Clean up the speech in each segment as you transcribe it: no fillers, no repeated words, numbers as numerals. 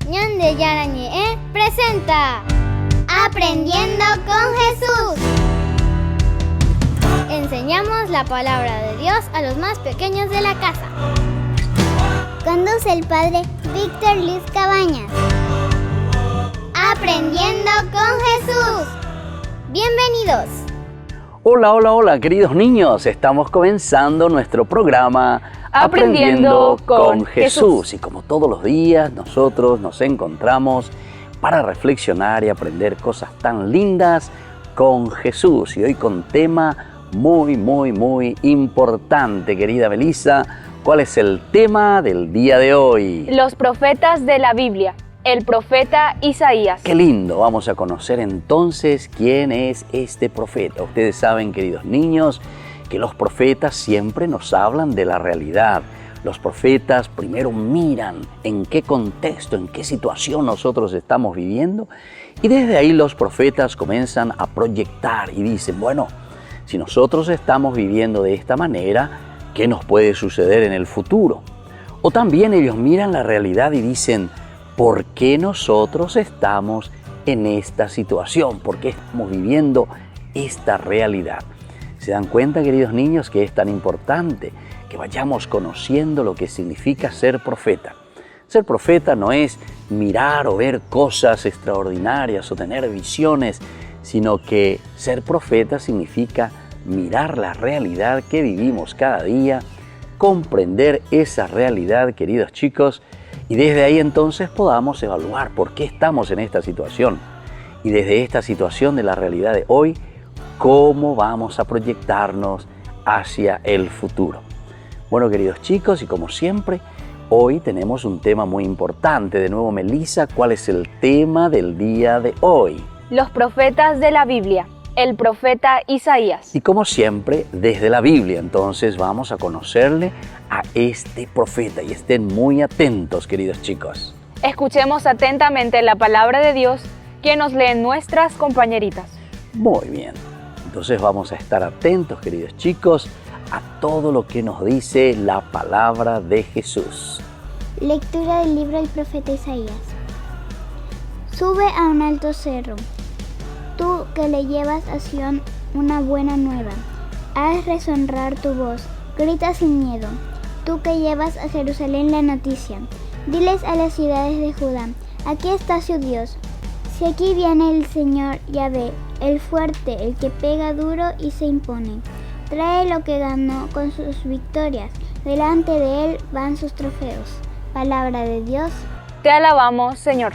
Ñande Yarañe presenta Aprendiendo con Jesús. Enseñamos la palabra de Dios a los más pequeños de la casa. Conduce el padre Víctor Luis Cabañas. Aprendiendo con Jesús. Bienvenidos. Hola, queridos niños. Estamos comenzando nuestro programa Aprendiendo con Jesús. Y como todos los días, nosotros nos encontramos para reflexionar y aprender cosas tan lindas con Jesús. Y hoy con tema muy importante, querida Melissa. ¿Cuál es el tema del día de hoy? Los profetas de la Biblia. El profeta Isaías. ¡Qué lindo! Vamos a conocer entonces quién es este profeta. Ustedes saben, queridos niños, que los profetas siempre nos hablan de la realidad. Los profetas primero miran en qué contexto, en qué situación nosotros estamos viviendo, y desde ahí los profetas comienzan a proyectar y dicen, bueno, si nosotros estamos viviendo de esta manera, ¿qué nos puede suceder en el futuro? O también ellos miran la realidad y dicen, ¿por qué nosotros estamos en esta situación? ¿Por qué estamos viviendo esta realidad? ¿Se dan cuenta, queridos niños, que es tan importante que vayamos conociendo lo que significa ser profeta? Ser profeta no es mirar o ver cosas extraordinarias o tener visiones, sino que ser profeta significa mirar la realidad que vivimos cada día, comprender esa realidad, queridos chicos, y desde ahí entonces podamos evaluar por qué estamos en esta situación. Y desde esta situación de la realidad de hoy, cómo vamos a proyectarnos hacia el futuro. Bueno, queridos chicos, y como siempre, hoy tenemos un tema muy importante. De nuevo, Melissa, ¿cuál es el tema del día de hoy? Los profetas de la Biblia. El profeta Isaías. Y como siempre, desde la Biblia, entonces vamos a conocerle a este profeta. Y estén muy atentos, queridos chicos. Escuchemos atentamente la palabra de Dios que nos leen nuestras compañeritas. Muy bien. Entonces vamos a estar atentos, queridos chicos, a todo lo que nos dice la palabra de Jesús. Lectura del libro del profeta Isaías. Sube a un alto cerro, tú que le llevas a Sión una buena nueva. Haz resonrar tu voz, grita sin miedo, tú que llevas a Jerusalén la noticia. Diles a las ciudades de Judá, aquí está su Dios. Si aquí viene el Señor Yahvé, el fuerte, el que pega duro y se impone. Trae lo que ganó con sus victorias, delante de él van sus trofeos. Palabra de Dios. Te alabamos, Señor.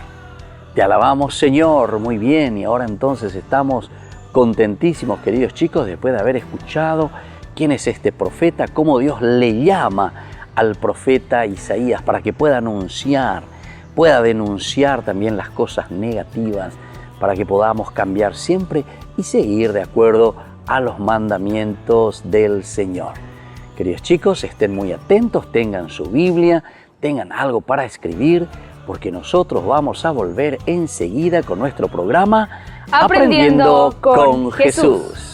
Te alabamos, Señor. Muy bien, y ahora entonces estamos contentísimos, queridos chicos, después de haber escuchado quién es este profeta, cómo Dios le llama al profeta Isaías para que pueda anunciar, pueda denunciar también las cosas negativas, para que podamos cambiar siempre y seguir de acuerdo a los mandamientos del Señor. Queridos chicos, estén muy atentos, tengan su Biblia, tengan algo para escribir, porque nosotros vamos a volver enseguida con nuestro programa Aprendiendo con Jesús.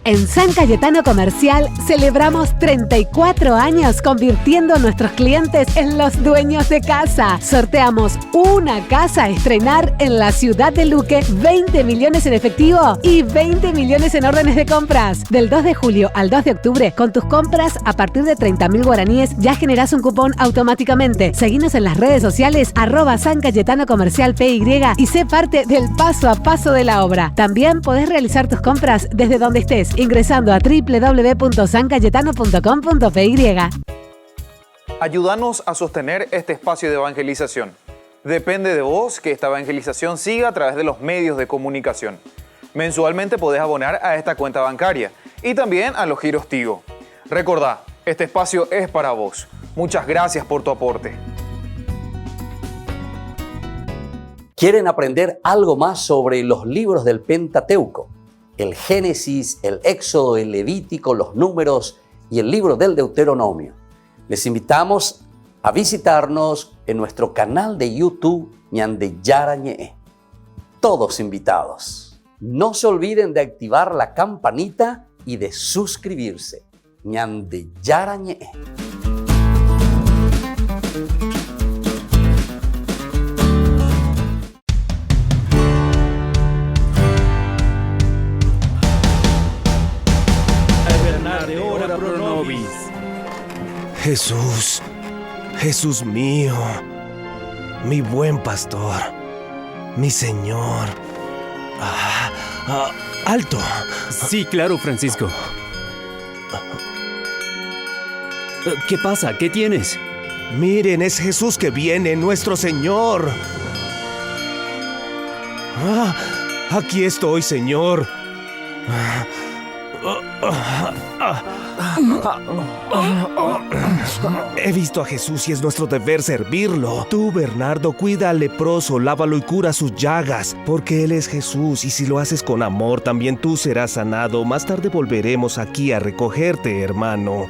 En San Cayetano Comercial celebramos 34 años convirtiendo a nuestros clientes en los dueños de casa. Sorteamos una casa a estrenar en la ciudad de Luque, 20 millones en efectivo y 20 millones en órdenes de compras. Del 2 de julio al 2 de octubre, con tus compras a partir de 30.000 guaraníes ya generás un cupón automáticamente. Seguinos en las redes sociales @San Cayetano Comercial PY y sé parte del paso a paso de la obra. También podés realizar tus compras desde donde estés, ingresando a www.sancayetano.com.py. Ayúdanos a sostener este espacio de evangelización. Depende de vos que esta evangelización siga a través de los medios de comunicación. Mensualmente podés abonar a esta cuenta bancaria y también a los giros Tigo. Recordá, este espacio es para vos. Muchas gracias por tu aporte. ¿Quieren aprender algo más sobre los libros del Pentateuco? El Génesis, el Éxodo, el Levítico, los Números y el libro del Deuteronomio. Les invitamos a visitarnos en nuestro canal de YouTube Ñande Yarañe. Todos invitados. No se olviden de activar la campanita y de suscribirse. ñande yarañe. Jesús, Jesús mío, mi buen pastor, mi Señor. ¡Alto! Sí, claro, Francisco. ¿Qué pasa? ¿Qué tienes? Miren, es Jesús que viene, nuestro Señor. Aquí estoy, Señor. He visto a Jesús y es nuestro deber servirlo. Tú, Bernardo, cuida al leproso, lávalo y cura sus llagas, porque Él es Jesús y si lo haces con amor, también tú serás sanado. Más tarde volveremos aquí a recogerte, hermano.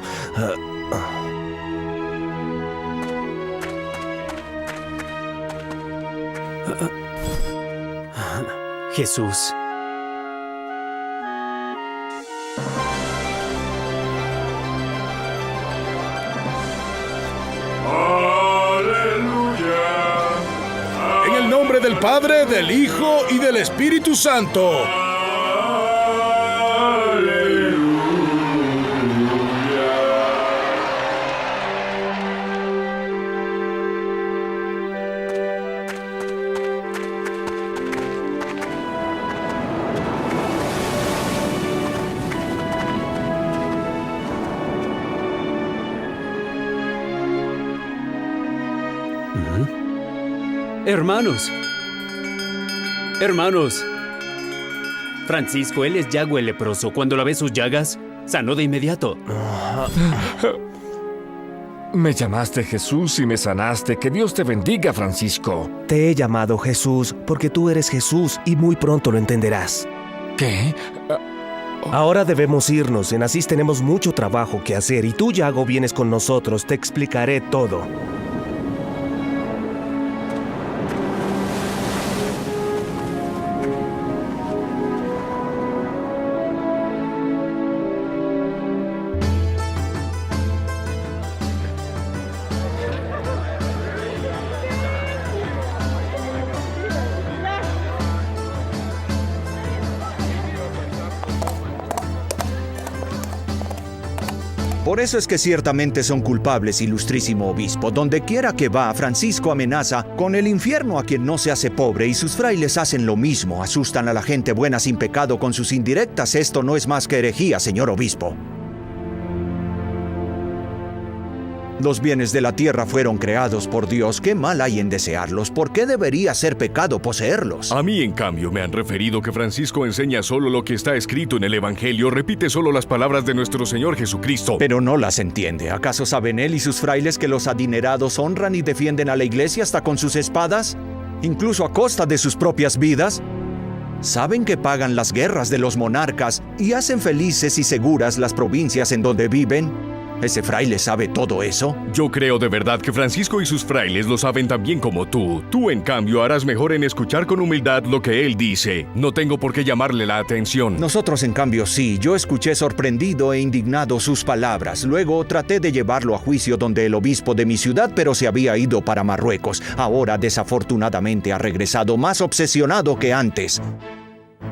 Jesús. En el nombre del Padre, del Hijo y del Espíritu Santo. Hermanos. Francisco, él es Yago el leproso. Cuando la ve sus llagas, sanó de inmediato. Me llamaste Jesús y me sanaste. Que Dios te bendiga, Francisco. Te he llamado Jesús porque tú eres Jesús y muy pronto lo entenderás. ¿Qué? Ahora debemos irnos. En Asís tenemos mucho trabajo que hacer y tú, Yago, vienes con nosotros. Te explicaré todo. Por eso es que ciertamente son culpables, ilustrísimo obispo. Donde quiera que va, Francisco amenaza con el infierno a quien no se hace pobre, y sus frailes hacen lo mismo, asustan a la gente buena sin pecado con sus indirectas. Esto no es más que herejía, señor obispo. Los bienes de la tierra fueron creados por Dios. ¿Qué mal hay en desearlos? ¿Por qué debería ser pecado poseerlos? A mí, en cambio, me han referido que Francisco enseña solo lo que está escrito en el Evangelio, repite solo las palabras de nuestro Señor Jesucristo. Pero no las entiende. ¿Acaso saben él y sus frailes que los adinerados honran y defienden a la iglesia hasta con sus espadas? ¿Incluso a costa de sus propias vidas? ¿Saben que pagan las guerras de los monarcas y hacen felices y seguras las provincias en donde viven? ¿Ese fraile sabe todo eso? Yo creo de verdad que Francisco y sus frailes lo saben tan bien como tú. Tú, en cambio, harás mejor en escuchar con humildad lo que él dice. No tengo por qué llamarle la atención. Nosotros, en cambio, sí. Yo escuché sorprendido e indignado sus palabras. Luego traté de llevarlo a juicio donde el obispo de mi ciudad, pero se había ido para Marruecos. Ahora, desafortunadamente, ha regresado más obsesionado que antes.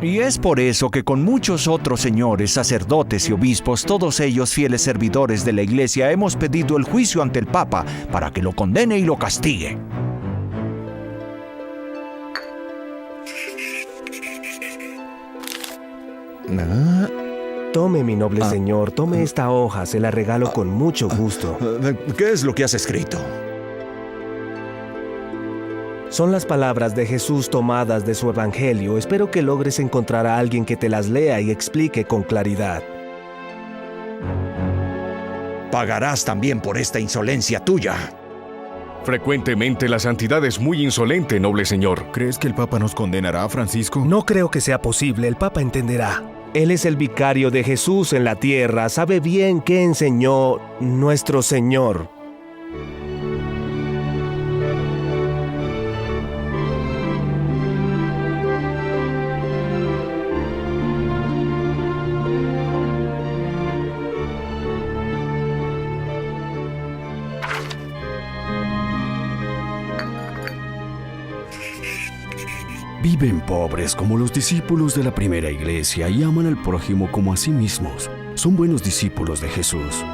Y es por eso que con muchos otros señores, sacerdotes y obispos, todos ellos fieles servidores de la Iglesia, hemos pedido el juicio ante el Papa para que lo condene y lo castigue. Tome, mi noble señor, tome esta hoja, se la regalo con mucho gusto. ¿Qué es lo que has escrito? Son las palabras de Jesús tomadas de su Evangelio. Espero que logres encontrar a alguien que te las lea y explique con claridad. Pagarás también por esta insolencia tuya. Frecuentemente la santidad es muy insolente, noble señor. ¿Crees que el Papa nos condenará, Francisco? No creo que sea posible, el Papa entenderá. Él es el vicario de Jesús en la tierra, sabe bien qué enseñó nuestro Señor. Viven pobres como los discípulos de la primera iglesia y aman al prójimo como a sí mismos. Son buenos discípulos de Jesús.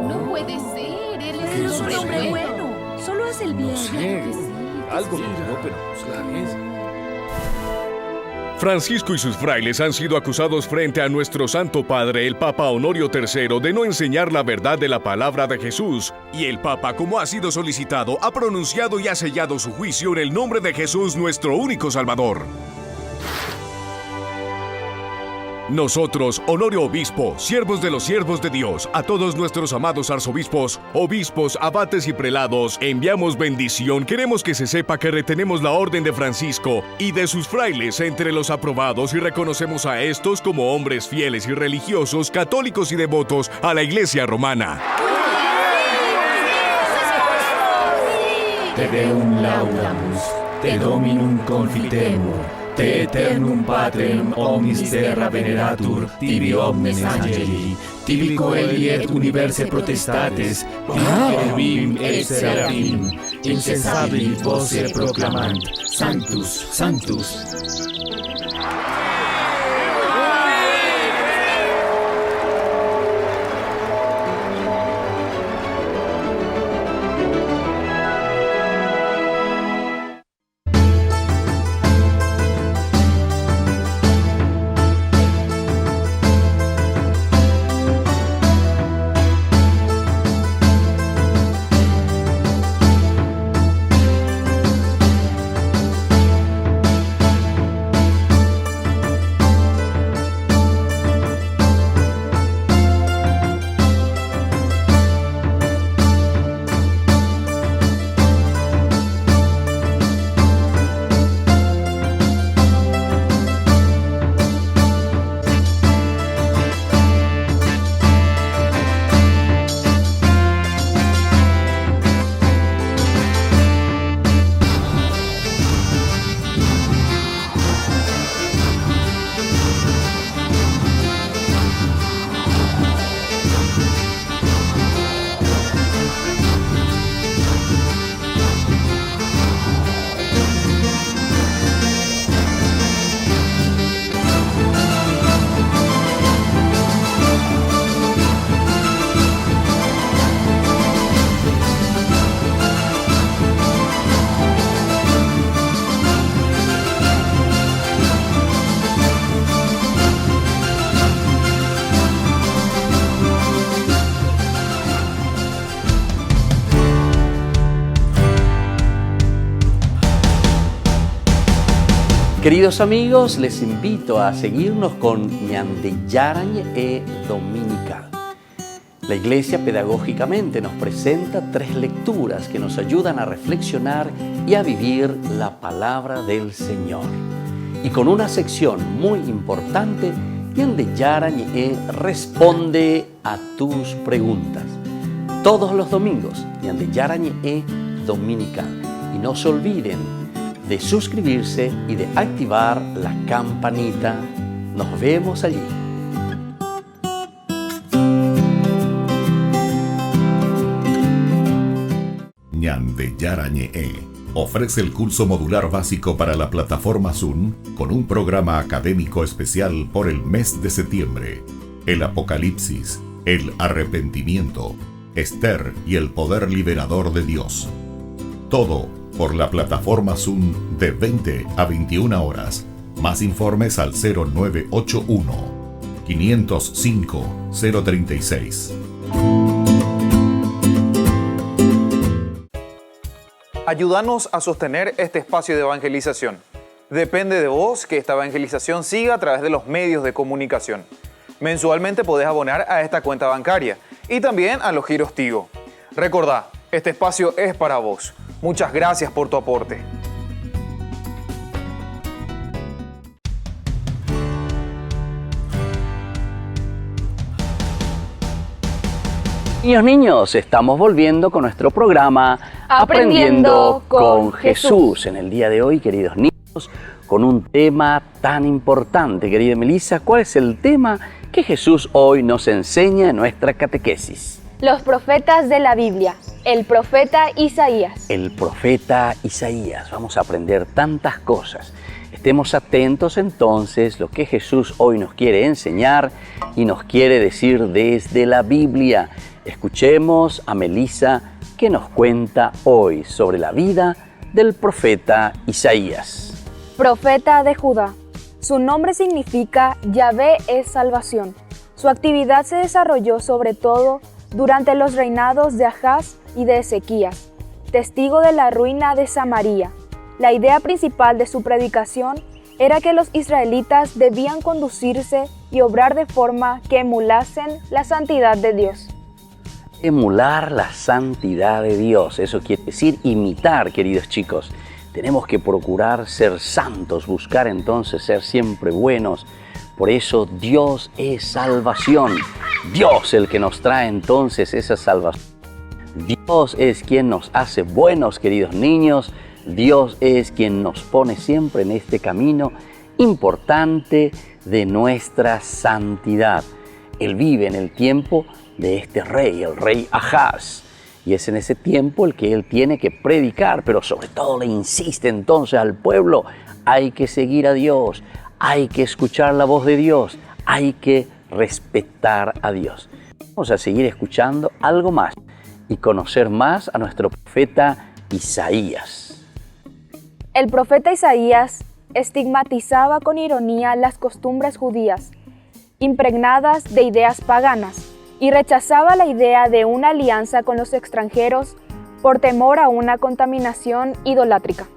No puede ser, él es un hombre bueno. Solo hace el bien. Algo no, pero ¿sabes? Francisco y sus frailes han sido acusados frente a nuestro Santo Padre, el Papa Honorio III, de no enseñar la verdad de la palabra de Jesús. Y el Papa, como ha sido solicitado, ha pronunciado y ha sellado su juicio en el nombre de Jesús, nuestro único Salvador. Nosotros, Honorio Obispo, siervos de los siervos de Dios, a todos nuestros amados arzobispos, obispos, abates y prelados, enviamos bendición. Queremos que se sepa que retenemos la orden de Francisco y de sus frailes entre los aprobados y reconocemos a estos como hombres fieles y religiosos, católicos y devotos a la Iglesia romana. Te deum laudamus, te dominum confitemur, te eternum patrem omnis terra veneratur, tibi omnes angeli, tibi coeli et universe protestates, querubim et serafim, incessabili voce proclamant, Sanctus, Sanctus. Queridos amigos, les invito a seguirnos con Ñandeyarañe e Dominical. La Iglesia pedagógicamente nos presenta 3 lecturas que nos ayudan a reflexionar y a vivir la palabra del Señor. Y con una sección muy importante, Ñandeyarañe e responde a tus preguntas. Todos los domingos, Ñandeyarañe e Dominical. Y no se olviden de suscribirse y de activar la campanita. Nos vemos allí. Ñandeyarañe ofrece el curso modular básico para la plataforma Zoom con un programa académico especial por el mes de septiembre. El Apocalipsis, el arrepentimiento, Esther y el poder liberador de Dios. Todo por la plataforma Zoom de 20 a 21 horas. Más informes al 0981-505-036. Ayúdanos a sostener este espacio de evangelización. Depende de vos que esta evangelización siga a través de los medios de comunicación. Mensualmente podés abonar a esta cuenta bancaria y también a los giros Tigo. Recordá, este espacio es para vos. Muchas gracias por tu aporte. Niños, estamos volviendo con nuestro programa Aprendiendo con Jesús. En el día de hoy, queridos niños, con un tema tan importante, querida Melissa. ¿Cuál es el tema que Jesús hoy nos enseña en nuestra catequesis? Los profetas de la Biblia, el profeta Isaías. El profeta Isaías. Vamos a aprender tantas cosas. Estemos atentos entonces lo que Jesús hoy nos quiere enseñar y nos quiere decir desde la Biblia. Escuchemos a Melissa que nos cuenta hoy sobre la vida del profeta Isaías. Profeta de Judá. Su nombre significa Yahvé es salvación. Su actividad se desarrolló sobre todo durante los reinados de Ahaz y de Ezequías, testigo de la ruina de Samaria. La idea principal de su predicación era que los israelitas debían conducirse y obrar de forma que emulasen la santidad de Dios. Emular la santidad de Dios, eso quiere decir imitar, queridos chicos. Tenemos que procurar ser santos, buscar entonces ser siempre buenos. Por eso Dios es salvación. Dios el que nos trae entonces esa salvación. Dios es quien nos hace buenos, queridos niños. Dios es quien nos pone siempre en este camino importante de nuestra santidad. Él vive en el tiempo de este rey, el rey Ahaz. Y es en ese tiempo el que él tiene que predicar, pero sobre todo le insiste entonces al pueblo, hay que seguir a Dios, hay que escuchar la voz de Dios, hay que respetar a Dios. Vamos a seguir escuchando algo más y conocer más a nuestro profeta Isaías. El profeta Isaías estigmatizaba con ironía las costumbres judías, impregnadas de ideas paganas, y rechazaba la idea de una alianza con los extranjeros por temor a una contaminación idolátrica.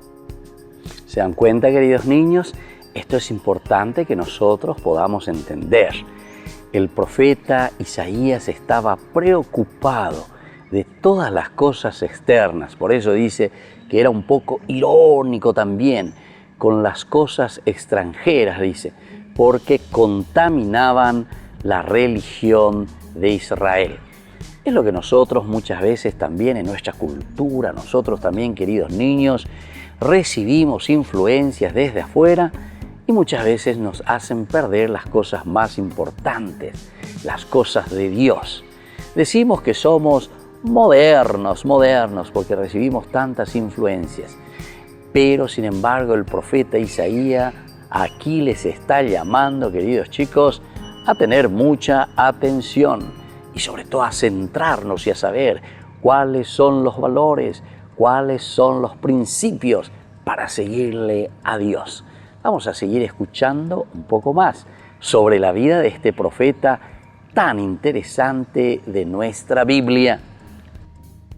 ¿Se dan cuenta, queridos niños? Esto es importante que nosotros podamos entender. El profeta Isaías estaba preocupado de todas las cosas externas. Por eso dice que era un poco irónico también con las cosas extranjeras, dice, porque contaminaban la religión de Israel. Es lo que nosotros muchas veces también en nuestra cultura, nosotros también, queridos niños, recibimos influencias desde afuera y muchas veces nos hacen perder las cosas más importantes, las cosas de Dios. Decimos que somos modernos porque recibimos tantas influencias, pero sin embargo el profeta Isaías aquí les está llamando, queridos chicos, a tener mucha atención y sobre todo a centrarnos y a saber cuáles son los valores, cuáles son los principios para seguirle a Dios. Vamos a seguir escuchando un poco más sobre la vida de este profeta tan interesante de nuestra Biblia.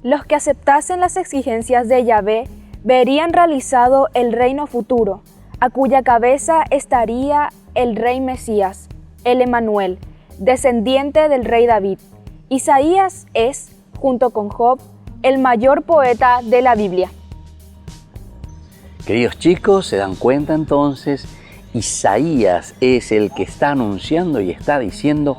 Los que aceptasen las exigencias de Yahvé verían realizado el reino futuro, a cuya cabeza estaría el rey Mesías, el Emanuel, descendiente del rey David. Isaías es, junto con Job, el mayor poeta de la Biblia. Queridos chicos, ¿se dan cuenta entonces? Isaías es el que está anunciando y está diciendo,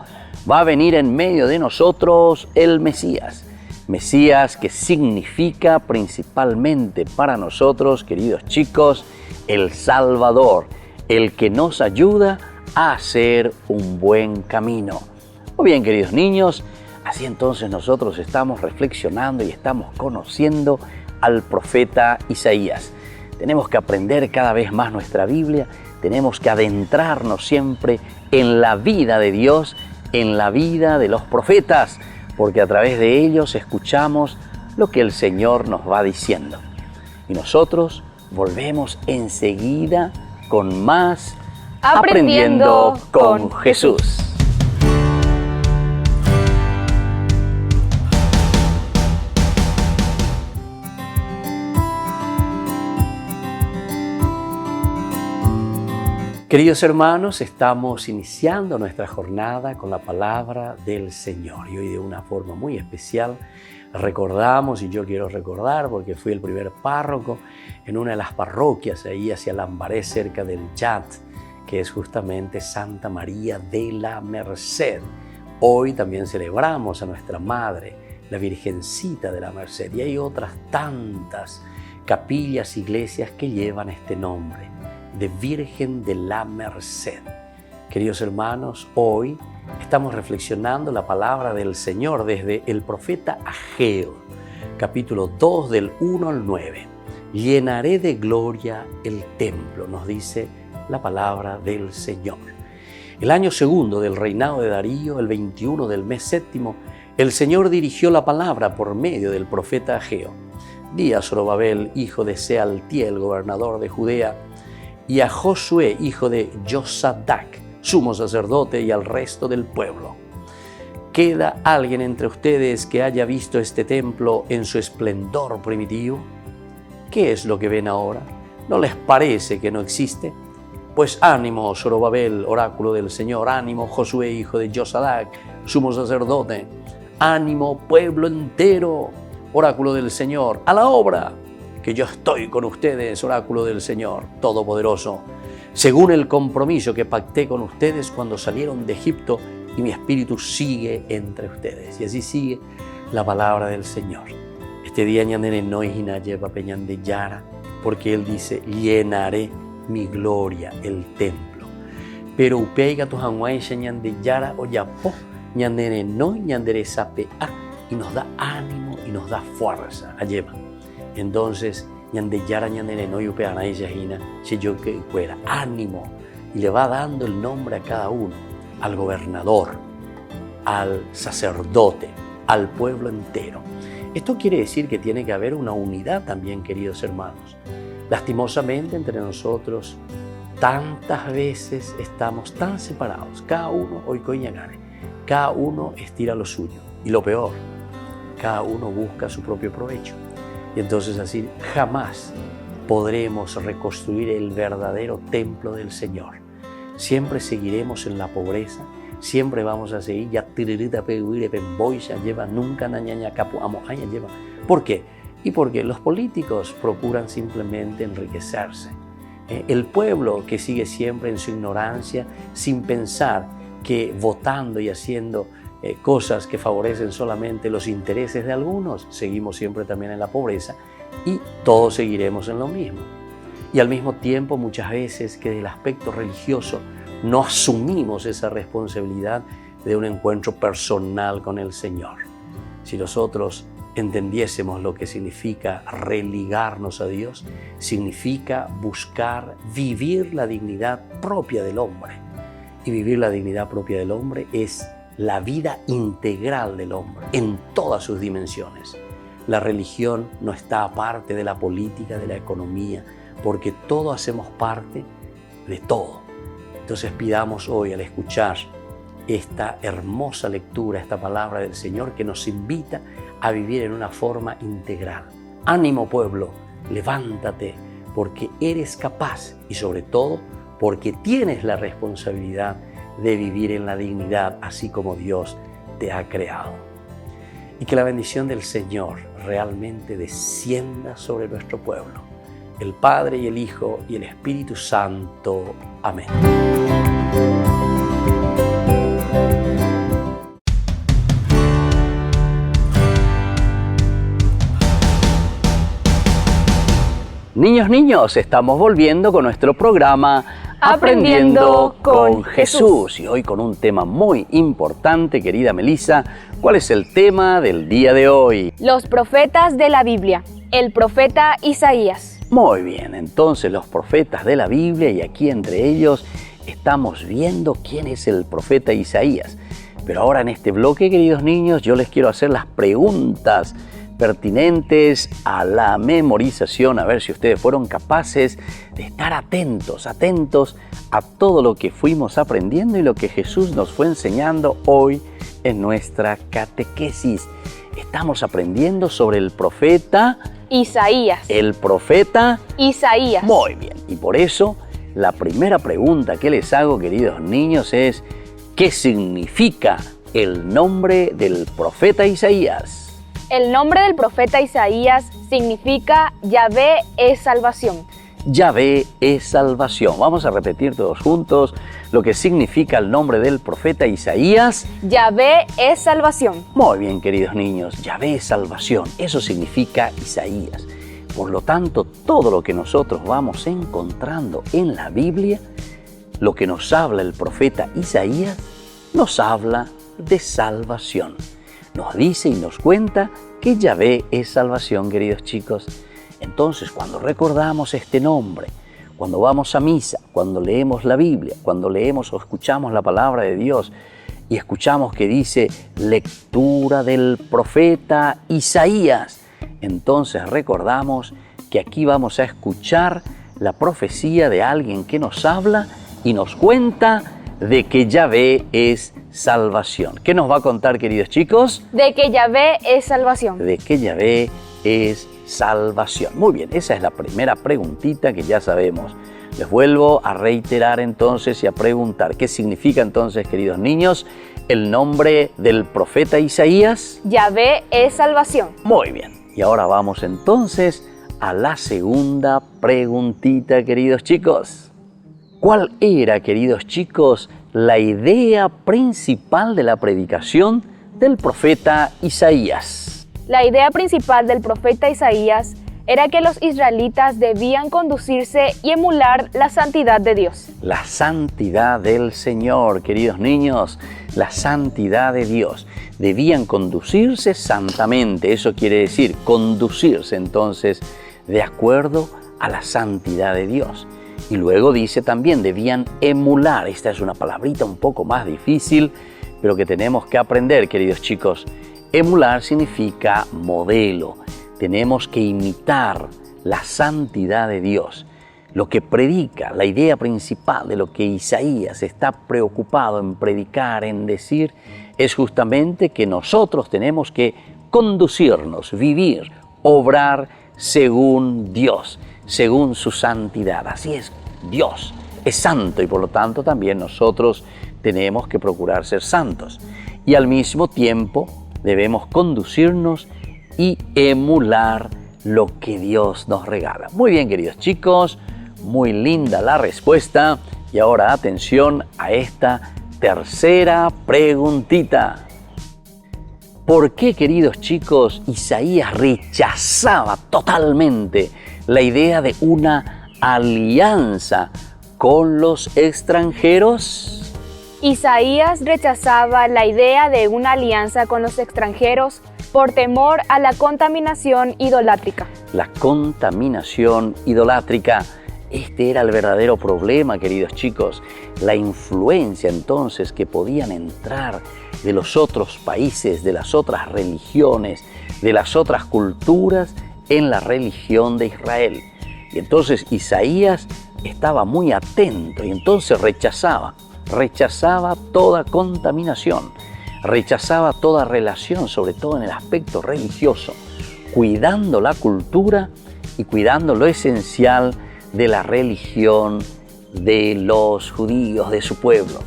va a venir en medio de nosotros el Mesías. Mesías que significa principalmente para nosotros, queridos chicos, el Salvador, el que nos ayuda a hacer un buen camino. Muy bien, queridos niños, así entonces nosotros estamos reflexionando y estamos conociendo al profeta Isaías. Tenemos que aprender cada vez más nuestra Biblia, tenemos que adentrarnos siempre en la vida de Dios, en la vida de los profetas, porque a través de ellos escuchamos lo que el Señor nos va diciendo. Y nosotros volvemos enseguida con más Aprendiendo con Jesús. Queridos hermanos, estamos iniciando nuestra jornada con la palabra del Señor y hoy de una forma muy especial recordamos, y yo quiero recordar porque fui el primer párroco en una de las parroquias ahí hacia Lambaré, cerca del Chat, que es justamente Santa María de la Merced. Hoy también celebramos a nuestra Madre, la Virgencita de la Merced, y hay otras tantas capillas, iglesias que llevan este nombre. de Virgen de la Merced. Queridos hermanos, hoy estamos reflexionando la palabra del Señor desde el profeta Ageo, capítulo 2 del 1 al 9. Llenaré de gloria el templo, nos dice la palabra del Señor. El año segundo del reinado de Darío, el 21 del mes séptimo, el Señor dirigió la palabra por medio del profeta Ageo. Di a Zorobabel, hijo de Sealtiel, gobernador de Judea, y a Josué, hijo de Josadac, sumo sacerdote, y al resto del pueblo. ¿Queda alguien entre ustedes que haya visto este templo en su esplendor primitivo? ¿Qué es lo que ven ahora? ¿No les parece que no existe? Pues ánimo, Zorobabel, oráculo del Señor, ánimo, Josué, hijo de Josadac, sumo sacerdote, ánimo, pueblo entero, oráculo del Señor, a la obra, que yo estoy con ustedes, oráculo del Señor Todopoderoso, según el compromiso que pacté con ustedes cuando salieron de Egipto, y mi espíritu sigue entre ustedes. Y así sigue la palabra del Señor. Este día ñandere no lleva peñande yara, porque Él dice, llenaré mi gloria, el templo. Pero upeiga tu hanguaisha ñande yara o yapo, ñandere no ñandere sape a, y nos da ánimo y nos da fuerza a lleva. Entonces, ñande yara ñandere no y upea naisha hina, si yo que fuera ánimo, y le va dando el nombre a cada uno, al gobernador, al sacerdote, al pueblo entero. Esto quiere decir que tiene que haber una unidad también, queridos hermanos. Lastimosamente entre nosotros tantas veces estamos tan separados, cada uno hoy coñagare, cada uno estira lo suyo, y lo peor, cada uno busca su propio provecho. Y entonces así jamás podremos reconstruir el verdadero templo del Señor. Siempre seguiremos en la pobreza, siempre vamos a seguir ya tiririta peguire pemboya lleva nunca nañaña capu amojaña lleva. ¿Por qué? Y porque los políticos procuran simplemente enriquecerse. El pueblo que sigue siempre en su ignorancia, sin pensar que votando y haciendo cosas que favorecen solamente los intereses de algunos, seguimos siempre también en la pobreza y todos seguiremos en lo mismo. Y al mismo tiempo muchas veces que del aspecto religioso no asumimos esa responsabilidad de un encuentro personal con el Señor. Si nosotros entendiésemos lo que significa religarnos a Dios, significa buscar vivir la dignidad propia del hombre. Y vivir la dignidad propia del hombre es la vida integral del hombre en todas sus dimensiones. La religión no está aparte de la política, de la economía, porque todos hacemos parte de todo. Entonces pidamos hoy al escuchar esta hermosa lectura, esta palabra del Señor que nos invita a vivir en una forma integral. Ánimo pueblo, levántate porque eres capaz y sobre todo porque tienes la responsabilidad de vivir en la dignidad así como Dios te ha creado. Y que la bendición del Señor realmente descienda sobre nuestro pueblo. El Padre y el Hijo y el Espíritu Santo. Amén. Niños, estamos volviendo con nuestro programa Aprendiendo con Jesús. Y hoy con un tema muy importante, querida Melissa. ¿Cuál es el tema del día de hoy? Los profetas de la Biblia. El profeta Isaías. Muy bien, entonces los profetas de la Biblia, y aquí entre ellos estamos viendo quién es el profeta Isaías. Pero ahora en este bloque, queridos niños, yo les quiero hacer las preguntas pertinentes a la memorización, a ver si ustedes fueron capaces de estar atentos a todo lo que fuimos aprendiendo y lo que Jesús nos fue enseñando hoy en nuestra catequesis. Estamos aprendiendo sobre el profeta Isaías. El profeta Isaías. Muy bien, y por eso la primera pregunta que les hago, queridos niños, es ¿qué significa el nombre del profeta Isaías? El nombre del profeta Isaías significa Yahvé es salvación. Yahvé es salvación. Vamos a repetir todos juntos lo que significa el nombre del profeta Isaías. Yahvé es salvación. Muy bien, queridos niños, Yahvé es salvación. Eso significa Isaías. Por lo tanto, todo lo que nosotros vamos encontrando en la Biblia, lo que nos habla el profeta Isaías, nos habla de salvación. Nos dice y nos cuenta que Yahvé es salvación, queridos chicos. Entonces, cuando recordamos este nombre, cuando vamos a misa, cuando leemos la Biblia, cuando leemos o escuchamos la palabra de Dios y escuchamos que dice lectura del profeta Isaías, entonces recordamos que aquí vamos a escuchar la profecía de alguien que nos habla y nos cuenta de que Yahvé es salvación. ¿Qué nos va a contar, queridos chicos? De que Yahvé es salvación. De que Yahvé es salvación. Muy bien, esa es la primera preguntita que ya sabemos. Les vuelvo a reiterar entonces y a preguntar, ¿qué significa entonces, queridos niños, el nombre del profeta Isaías? Yahvé es salvación. Muy bien, y ahora vamos entonces a la segunda preguntita, queridos chicos. ¿Cuál era, queridos chicos, la idea principal de la predicación del profeta Isaías? La idea principal del profeta Isaías era que los israelitas debían conducirse y emular la santidad de Dios. La santidad del Señor, queridos niños, la santidad de Dios. Debían conducirse santamente, eso quiere decir conducirse entonces de acuerdo a la santidad de Dios. Y luego dice también, debían emular. Esta es una palabrita un poco más difícil, pero que tenemos que aprender, queridos chicos. Emular significa modelo. Tenemos que imitar la santidad de Dios. Lo que predica, la idea principal de lo que Isaías está preocupado en predicar, en decir, es justamente que nosotros tenemos que conducirnos, vivir, obrar según Dios, según su santidad. Así es, Dios es santo y por lo tanto también nosotros tenemos que procurar ser santos. Y al mismo tiempo debemos conducirnos y emular lo que Dios nos regala. Muy bien, queridos chicos, muy linda la respuesta. Y ahora atención a esta tercera preguntita. ¿Por qué, queridos chicos, Isaías rechazaba totalmente la idea de una alianza con los extranjeros? Isaías rechazaba la idea de una alianza con los extranjeros por temor a la contaminación idolátrica. La contaminación idolátrica. Este era el verdadero problema, queridos chicos. La influencia entonces que podían entrar de los otros países, de las otras religiones, de las otras culturas en la religión de Israel. Y entonces Isaías estaba muy atento y entonces rechazaba toda contaminación, rechazaba toda relación, sobre todo en el aspecto religioso, cuidando la cultura y cuidando lo esencial de la religión de los judíos, de su pueblo.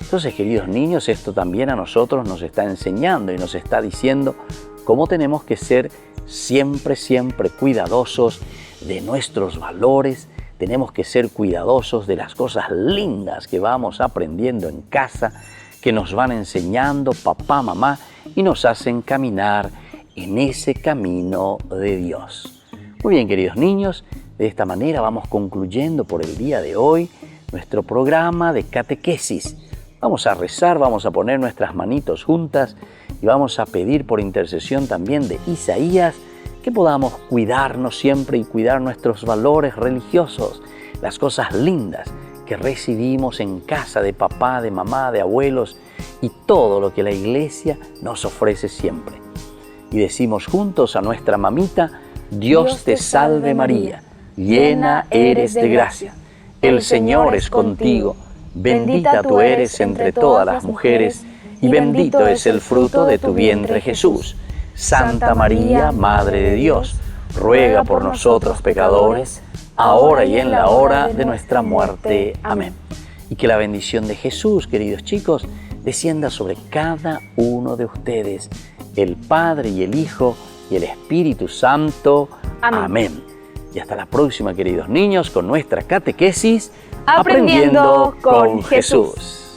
Entonces, queridos niños, esto también a nosotros nos está enseñando y nos está diciendo cómo tenemos que ser siempre cuidadosos de nuestros valores. Tenemos que ser cuidadosos de las cosas lindas que vamos aprendiendo en casa, que nos van enseñando papá, mamá y nos hacen caminar en ese camino de Dios. Muy bien, queridos niños, de esta manera vamos concluyendo por el día de hoy nuestro programa de catequesis. Vamos a rezar, vamos a poner nuestras manitos juntas y vamos a pedir por intercesión también de Isaías que podamos cuidarnos siempre y cuidar nuestros valores religiosos, las cosas lindas que recibimos en casa de papá, de mamá, de abuelos y todo lo que la iglesia nos ofrece siempre. Y decimos juntos a nuestra mamita, Dios te salve María, llena eres de gracia, el Señor es contigo, bendita tú eres entre todas las mujeres y bendito es el fruto de tu vientre Jesús. Santa María, Madre de Dios, ruega por nosotros pecadores, ahora y en la hora de nuestra muerte. Amén. Y que la bendición de Jesús, queridos chicos, descienda sobre cada uno de ustedes, el Padre y el Hijo y el Espíritu Santo. Amén. Y hasta la próxima, queridos niños, con nuestra catequesis, Aprendiendo con Jesús.